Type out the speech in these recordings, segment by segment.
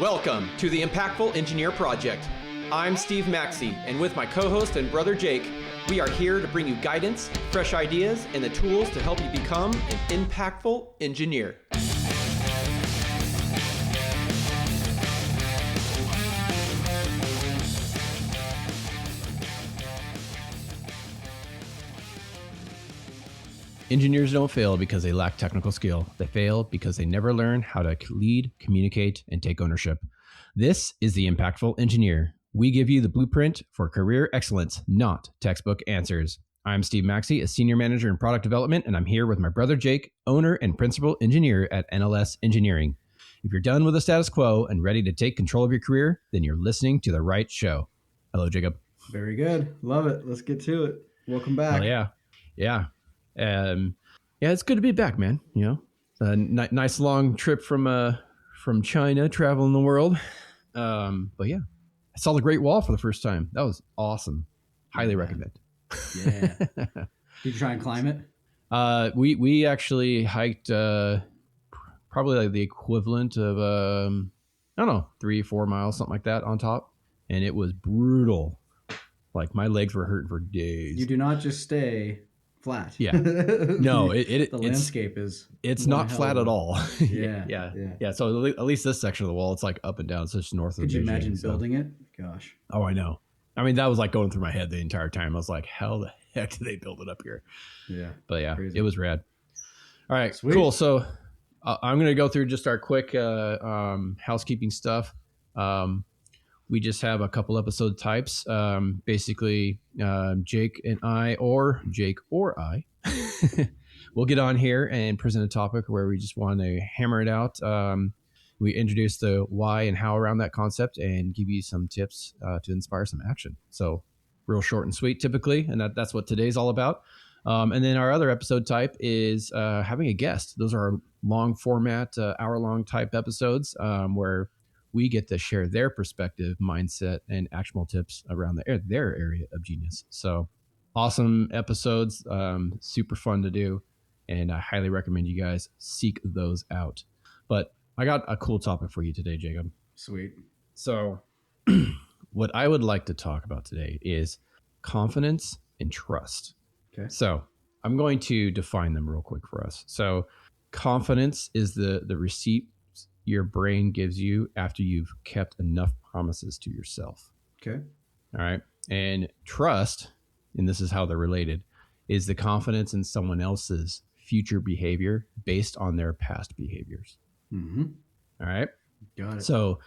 Welcome to the Impactful Engineer Project. I'm Steve Maxey, and with my co-host and brother Jake, we are here to bring you guidance, fresh ideas, and the tools to help you become an impactful engineer. Engineers don't fail because they lack technical skill. They fail because they never learn how to lead, communicate, and take ownership. This is the Impactful Engineer. We give you the blueprint for career excellence, not textbook answers. I'm Steve Maxey, a senior manager in product development, and I'm here with my brother Jake, owner and principal engineer at NLS Engineering. If you're done with the status quo and ready to take control of your career, then you're listening to the right show. Hello, Jacob. Very good. Love it. Let's get to it. Welcome back. Yeah. It's good to be back, man. You know, a nice long trip from China, traveling the world. But yeah, I saw the Great Wall for the first time. That was awesome. Highly recommend. Yeah. Did you try and climb it? We actually hiked probably like the equivalent of I don't know, 3-4 miles, something like that on top, and it was brutal. Like my legs were hurting for days. You do not just stay flat. Yeah. No, the landscape it's not flat at all. Yeah. So at least this section of the wall, it's like up and down. So it's north of. Could you imagine so. building it? Gosh. Oh, I know. I mean, that was like going through my head the entire time. I was like, how the heck did they build it up here? Yeah. But yeah, crazy. It was rad. All right, Sweet. Cool. So I'm going to go through just our quick housekeeping stuff. We just have a couple episode types. Basically, Jake and I, or Jake or I, we'll get on here and present a topic where we just want to hammer it out. We introduce the why and how around that concept and give you some tips to inspire some action. So real short and sweet typically, and that's what today's all about. And then our other episode type is having a guest. Those are long format, hour-long type episodes where we get to share their perspective, mindset, and actionable tips around their area of genius. So awesome episodes, super fun to do, and I highly recommend you guys seek those out. But I got a cool topic for you today, Jacob. Sweet. So what I would like to talk about today is confidence and trust. Okay. So I'm going to define them real quick for us. So confidence is the receipt your brain gives you after you've kept enough promises to yourself. Okay. All right. And trust, and this is how they're related, is the confidence in someone else's future behavior based on their past behaviors. Mm-hmm. All right. Got it. So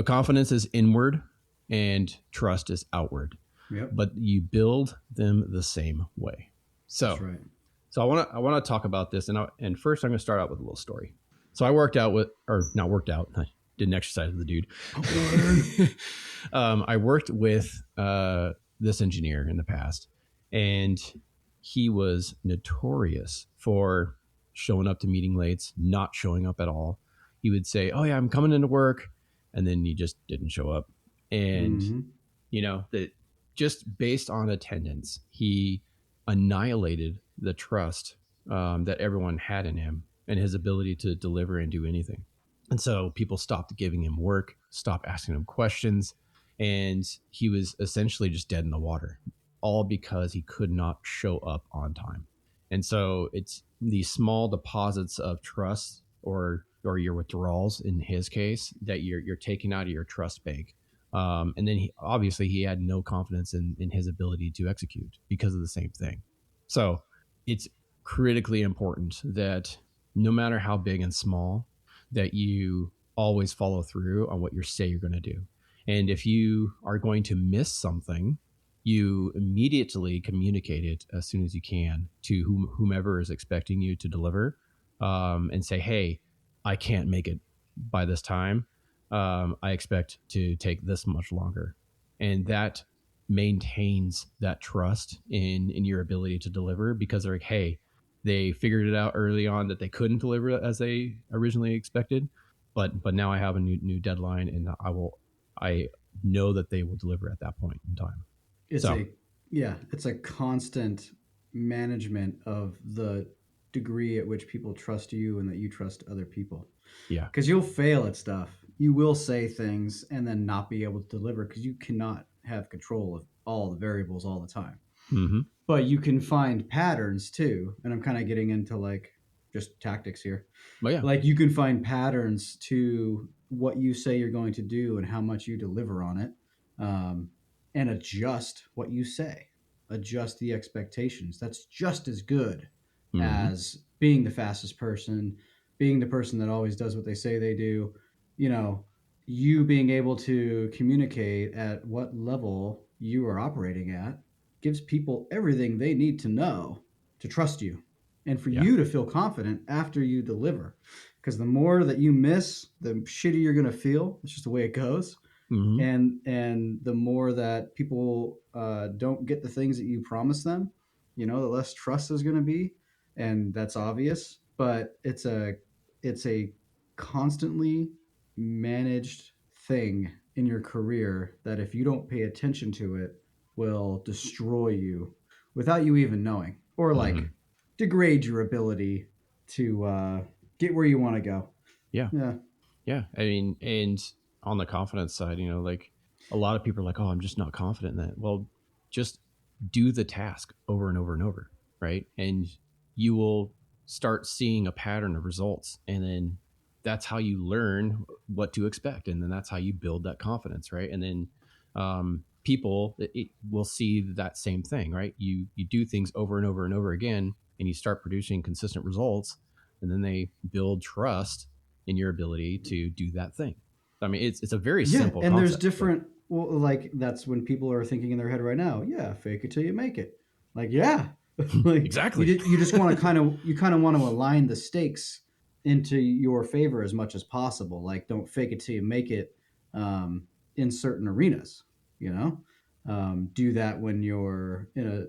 confidence is inward and trust is outward. Yep. But you build them the same way. So, That's right. So I want to talk about this, and first I'm going to start out with a little story. So I I didn't exercise with the dude. I worked with this engineer in the past, and he was notorious for showing up to meeting late, not showing up at all. He would say, "Oh yeah, I'm coming into work," and then he just didn't show up. And that just based on attendance, he annihilated the trust that everyone had in him and his ability to deliver and do anything. And so people stopped giving him work, stopped asking him questions, and he was essentially just dead in the water, all because he could not show up on time. And so it's these small deposits of trust or your withdrawals in his case that you're taking out of your trust bank. And then he had no confidence in his ability to execute because of the same thing. So it's critically important that no matter how big and small, that you always follow through on what you say you're going to do. And if you are going to miss something, you immediately communicate it as soon as you can to whomever is expecting you to deliver, and say, hey, I can't make it by this time. I expect to take this much longer. And that maintains that trust in your ability to deliver, because they're like, hey, they figured it out early on that they couldn't deliver as they originally expected, but now I have a new deadline, and I know that they will deliver at that point in time. It's a constant management of the degree at which people trust you and that you trust other people. Yeah. Because you'll fail at stuff you will say things and then not be able to deliver because you cannot have control of all the variables all the time. Mm-hmm. But you can find patterns too, and I'm kind of getting into like just tactics here. But yeah. Like you can find patterns to what you say you're going to do and how much you deliver on it, um, and adjust what you say, adjust the expectations. That's just as good Mm-hmm. as being the fastest person, being the person that always does what they say they do. You know, you being able to communicate at what level you are operating at gives people everything they need to know to trust you and for Yeah. you to feel confident after you deliver. Because the more that you miss, the shittier you're going to feel. It's just the way it goes. Mm-hmm. And the more that people don't get the things that you promise them, you know, the less trust is going to be, and that's obvious. But it's a constantly managed thing in your career that if you don't pay attention to it, will destroy you without you even knowing, or Mm-hmm. like degrade your ability to get where you want to go. Yeah. Yeah. Yeah. I mean, and on the confidence side, like a lot of people are like, oh, I'm just not confident in that. Well, just do the task over and over and over, right? And you will start seeing a pattern of results. And then that's how you learn what to expect. And then that's how you build that confidence, right? And then people will see that same thing, right? You do things over and over and over again, and you start producing consistent results, and then they build trust in your ability to do that thing. I mean, it's a very Yeah, simple and there's concept, but different. Well, like that's when people are thinking in their head right now. Yeah, fake it till you make it. Like, yeah, like exactly. you just want to kind of want to align the stakes into your favor as much as possible. Like, don't fake it till you make it um, in certain arenas. You know, do that when you're in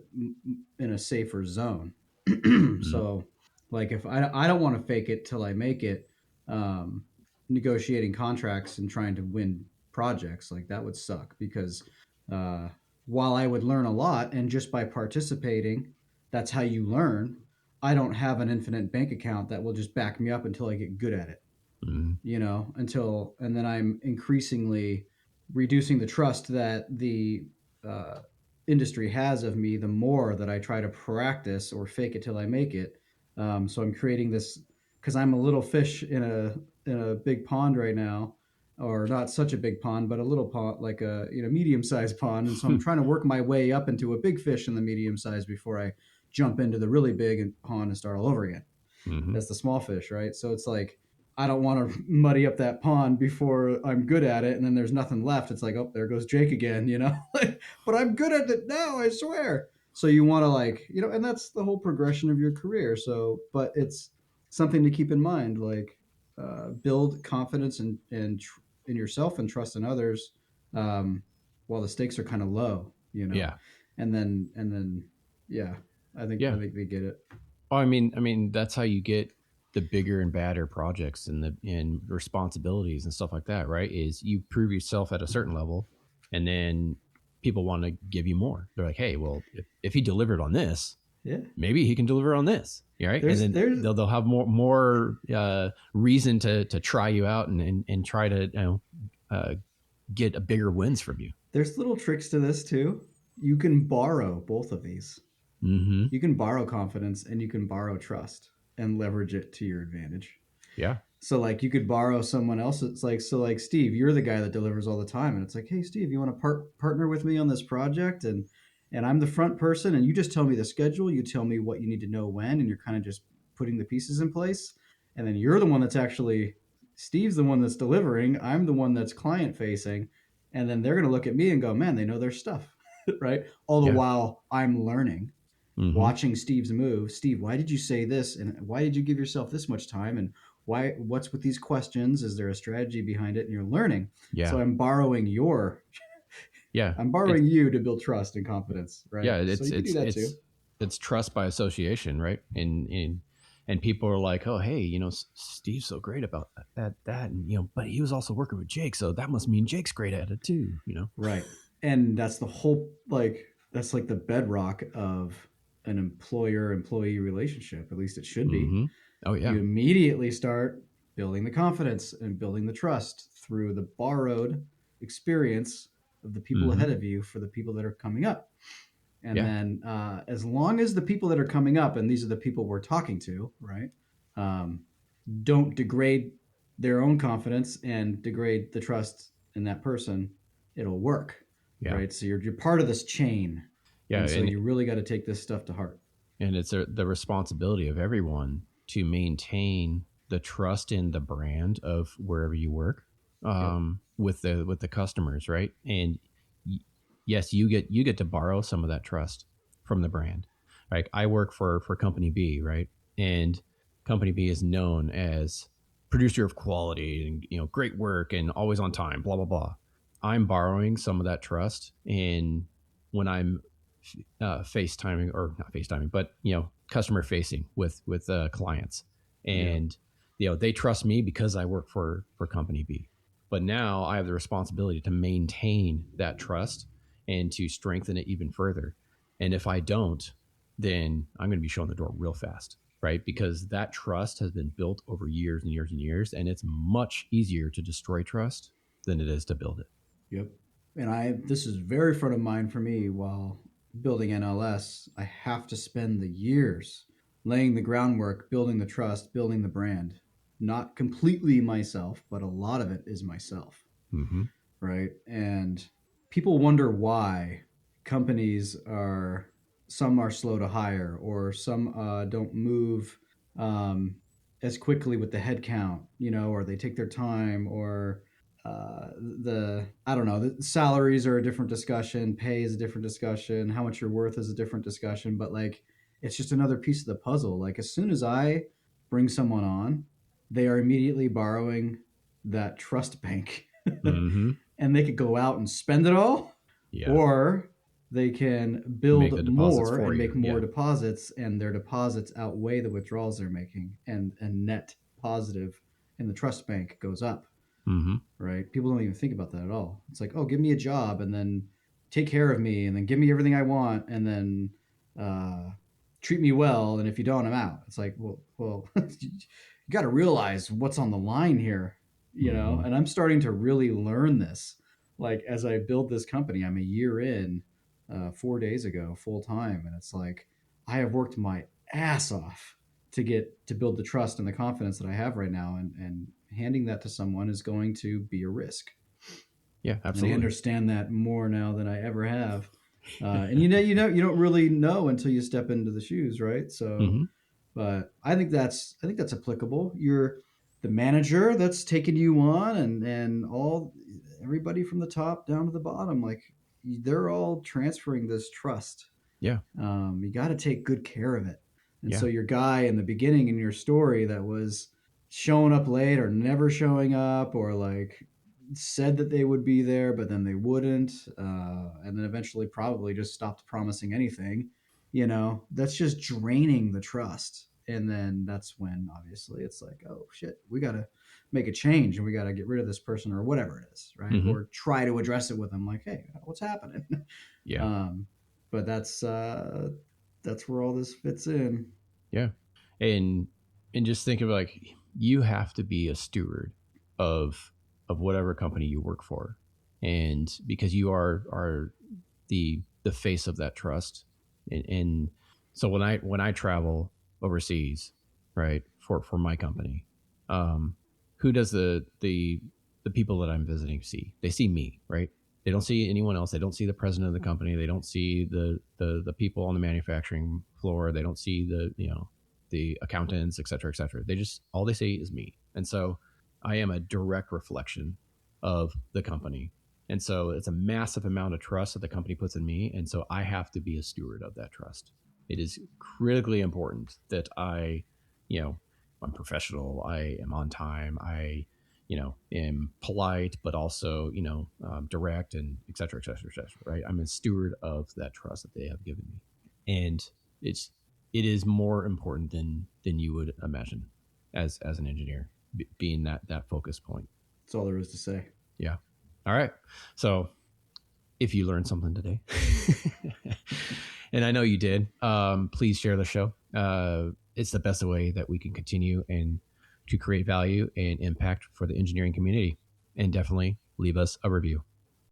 a safer zone. Mm-hmm. So, like, if I don't want to fake it till I make it. Um, Negotiating contracts and trying to win projects like that would suck because uh, while I would learn a lot and just by participating, that's how you learn. I don't have an infinite bank account that will just back me up until I get good at it, Mm-hmm. you know, and then I'm increasingly reducing the trust that the uh, industry has of me the more that I try to practice or fake it till I make it. So I'm creating this because I'm a little fish in a big pond right now, or not such a big pond, but a little pond, like a medium sized pond, and so I'm trying to work my way up into a big fish in the medium size before I jump into the really big pond and start all over again Mm-hmm. as the small fish, right? So it's like I don't want to muddy up that pond before I'm good at it, and then there's nothing left. It's like, oh, there goes Jake again, you know. But I'm good at it now, I swear. So you want to and that's the whole progression of your career. So, but it's something to keep in mind, like build confidence in yourself and trust in others, um, while the stakes are kind of low, you know, Yeah. and then, yeah, I Yeah. think they get it. Oh, I mean, that's how you get the bigger and badder projects and the responsibilities and stuff like that, right? Is you prove yourself at a certain level, and then people want to give you more. They're like, hey, well, if he delivered on this, Yeah. maybe he can deliver on this, right? And then There's they'll have more reason to try you out and try to uh, get a bigger wins from you. there's little tricks to this too. You can borrow both of these. Mm-hmm. You can borrow confidence and you can borrow trust and leverage it to your advantage. Yeah. So like you could borrow someone else. It's like, so like Steve, you're the guy that delivers all the time, and it's like, hey Steve, you want to partner with me on this project, and I'm the front person, and you just tell me the schedule, you tell me what you need to know when, and you're kind of just putting the pieces in place, and then you're the one that's actually Steve's the one that's delivering. I'm the one that's client facing, and then they're gonna look at me and go, man, they know their stuff, right? All the Yeah. while I'm learning, Mm-hmm. watching Steve's move. Steve, why did you say this? And why did you give yourself this much time? And what's with these questions? Is there a strategy behind it? And you're learning. Yeah. So Yeah. I'm It's borrowing you to build trust and confidence, right? yeah. So It's you can do it's that too. it's it's trust by association, right? And people are like, oh, hey, Steve's so great about that, and but he was also working with Jake, so that must mean Jake's great at it too. Right. And that's the whole that's like the bedrock of an employer employee relationship. At least it should be. Mm-hmm. Oh yeah. You immediately start building the confidence and building the trust through the borrowed experience of the people Mm-hmm. ahead of you for the people that are coming up. And Yeah. then, as long as the people that are coming up, and these are the people we're talking to, right, um, don't degrade their own confidence and degrade the trust in that person, it'll work, Yeah. right? So you're part of this chain, Yeah. and so you really got to take this stuff to heart. And it's the responsibility of everyone to maintain the trust in the brand of wherever you work, Yep. with the customers, right? And y- yes, you get to borrow some of that trust from the brand. Like I work for company B, right? And company B is known as producer of quality and great work and always on time, blah blah blah. I'm borrowing some of that trust, and when I'm FaceTiming, or not FaceTiming, but customer facing with clients, Yeah. and they trust me because I work for company B. But now I have the responsibility to maintain that trust and to strengthen it even further. And if I don't, then I'm going to be showing the door real fast, right? Because that trust has been built over years and years and years, and it's much easier to destroy trust than it is to build it. Yep. And this is very front of mind for me while building NLS. I have to spend the years laying the groundwork, building the trust, building the brand. Not completely myself, but a lot of it is myself, Mm-hmm. right? And people wonder why companies some are slow to hire, or some don't move um, as quickly with the headcount, or they take their time, or I don't know, the salaries are a different discussion, pay is a different discussion, how much you're worth is a different discussion, but like it's just another piece of the puzzle. Like as soon as I bring someone on, they are immediately borrowing that trust bank. Mm-hmm. And they could go out and spend it all, Yeah. or they can Make the build deposits more for and you. make more Yeah. deposits, and their deposits outweigh the withdrawals they're making, and net positive in the trust bank goes up, Mm-hmm. right? People don't even think about that at all. It's like, oh, give me a job and then take care of me and then give me everything I want and then uh, treat me well. And if you don't, I'm out. It's like, well, you got to realize what's on the line here, Mm-hmm. And I'm starting to really learn this. Like as I build this company, I'm a year in, 4 days ago, full time, and it's like I have worked my ass off to build the trust and the confidence that I have right now, and handing that to someone is going to be a risk. Yeah, And I absolutely. understand that more now than I ever have. And you don't really know until you step into the shoes, right? So, Mm-hmm. but I think that's applicable. You're the manager that's taking you on, and all everybody from the top down to the bottom, like they're all transferring this trust. Yeah. You got to take good care of it. And so Yeah. your guy in the beginning in your story that was showing up late or never showing up, or like said that they would be there but then they wouldn't, and then eventually probably just stopped promising anything, that's just draining the trust. And then that's when obviously it's like, oh shit, we got to make a change and we got to get rid of this person or whatever it is, right? Mm-hmm. Or try to address it with them like, hey, what's happening? Yeah. um, but that's where all this fits in. Yeah. And just think of like you have to be a steward of whatever company you work for. And because you are the face of that trust. And so when I travel overseas, right, for my company, um, who does the people that I'm visiting see? They see me, right? They don't see anyone else. They don't see the president of the company. They don't see the people on the manufacturing floor. They don't see the accountants, et cetera, et cetera. They just all they see is me. And so I am a direct reflection of the company. And so it's a massive amount of trust that the company puts in me. And so I have to be a steward of that trust. It is critically important that I'm professional. I am on time. I, am polite, but also, direct and et cetera, et cetera, et cetera, right? I'm a steward of that trust that they have given me. And it is more important than you would imagine as an engineer, being that focus point. That's all there is to say. Yeah. All right. So if you learned something today, and I know you did, please share the show. It's the best way that we can continue and to create value and impact for the engineering community. And definitely leave us a review.